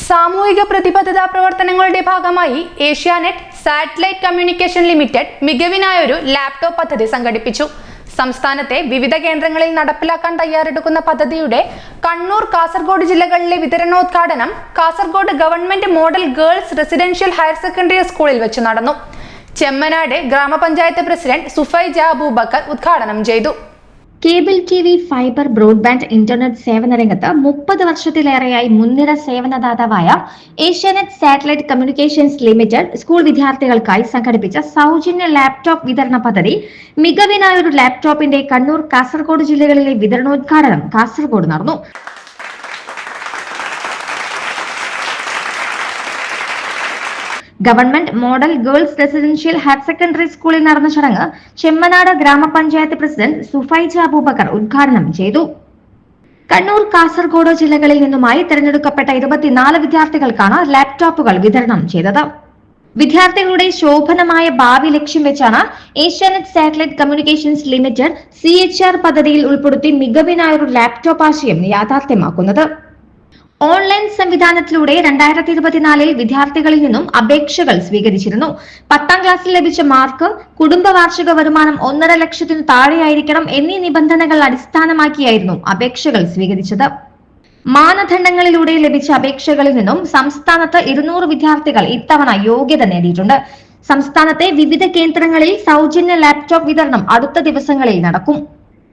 സാമൂഹിക പ്രതിബദ്ധതാ പ്രവർത്തനങ്ങളുടെ ഭാഗമായി ഏഷ്യാനെറ്റ് സാറ്റലൈറ്റ് കമ്മ്യൂണിക്കേഷൻ ലിമിറ്റഡ് മികവിനായൊരു ലാപ്ടോപ്പ് പദ്ധതി സംഘടിപ്പിച്ചു. സംസ്ഥാനത്തെ വിവിധ കേന്ദ്രങ്ങളിൽ നടപ്പിലാക്കാൻ തയ്യാറെടുക്കുന്ന പദ്ധതിയുടെ കണ്ണൂർ, കാസർഗോഡ് ജില്ലകളിലെ വിതരണോദ്ഘാടനം Kasaragod government model girls residential higher secondary സ്കൂളിൽ വെച്ച് നടന്നു. ചെമ്മനാട് ഗ്രാമപഞ്ചായത്ത് പ്രസിഡന്റ് സുഫൈജ അബൂബക്കർ ഉദ്ഘാടനം ചെയ്തു. Cable TV, fibre, broadband, internet സേവന രംഗത്ത് 30 വർഷത്തിലേറെയായി മുൻനിര സേവനദാതാവായ Asianet satellite communications limited school വിദ്യാർത്ഥികൾക്കായി സംഘടിപ്പിച്ച സൗജന്യ ലാപ്ടോപ്പ് വിതരണ പദ്ധതി മികവിനായൊരു ലാപ്ടോപ്പിന്റെ കണ്ണൂർ, കാസർഗോഡ് ജില്ലകളിലെ വിതരണോദ്ഘാടനം കാസർഗോഡ് നടന്നു. Government model girls residential higher secondary സ്കൂളിൽ നടന്ന ചടങ്ങ് ചെമ്മനാട് ഗ്രാമപഞ്ചായത്ത് പ്രസിഡന്റ് സുഫൈജ അബൂബക്കർ ഉദ്ഘാടനം ചെയ്തു. കണ്ണൂർ, കാസർഗോഡ് ജില്ലകളിൽ നിന്നുമായി തിരഞ്ഞെടുക്കപ്പെട്ട 24 വിദ്യാർത്ഥികൾക്കാണ് ലാപ്ടോപ്പുകൾ വിതരണം ചെയ്തത്. വിദ്യാർത്ഥികളുടെ ശോഭനമായ ഭാവി ലക്ഷ്യം വെച്ചാണ് Asianet satellite communications limited CHR പദ്ധതിയിൽ ഉൾപ്പെടുത്തി മികവിനായൊരു ലാപ്ടോപ്പ് ആശയം യാഥാർത്ഥ്യമാക്കുന്നത്. ഓൺലൈൻ സംവിധാനത്തിലൂടെ 2024 വിദ്യാർത്ഥികളിൽ നിന്നും അപേക്ഷകൾ സ്വീകരിച്ചിരുന്നു. 10ാം ക്ലാസ്സിൽ ലഭിച്ച മാർക്ക്, കുടുംബ വാർഷിക വരുമാനം 1.5 ലക്ഷത്തിനു താഴെയായിരിക്കണം എന്നീ നിബന്ധനകൾ അടിസ്ഥാനമാക്കിയായിരുന്നു അപേക്ഷകൾ സ്വീകരിച്ചത്. മാനദണ്ഡങ്ങളിലൂടെ ലഭിച്ച അപേക്ഷകളിൽ നിന്നും സംസ്ഥാനത്ത് 200 വിദ്യാർത്ഥികൾ ഇത്തവണ യോഗ്യത നേടിയിട്ടുണ്ട്. സംസ്ഥാനത്തെ വിവിധ കേന്ദ്രങ്ങളിൽ സൗജന്യ ലാപ്ടോപ്പ് വിതരണം അടുത്ത ദിവസങ്ങളിൽ നടക്കും.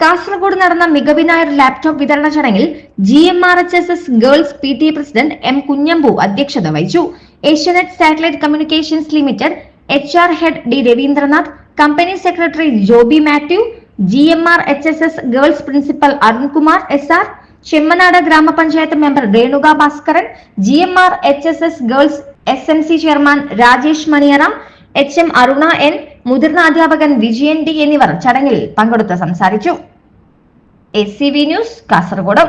കാസർഗോഡ് നടന്ന മികവിനായൊരു ലാപ്ടോപ്പ് വിതരണ ചടങ്ങിൽ GMRHSS girls PTA president M Kunhambu അധ്യക്ഷത വഹിച്ചു. Asianet satellite communications limited HR head D Ravindranath, company secretary Joby Mathew, GMRHSS girls principal Arunkumar SR, Chemmanad ഗ്രാമപഞ്ചായത്ത് member Renuka Bhaskaran, GMRHSS girls SMC chairman Rajesh Maniyara, HM Aruna N, മുതിർന്ന അധ്യാപകൻ വിജയൻ D എന്നിവർ ചടങ്ങിൽ പങ്കെടുത്ത് സംസാരിച്ചു. SCV news, Kasaragod.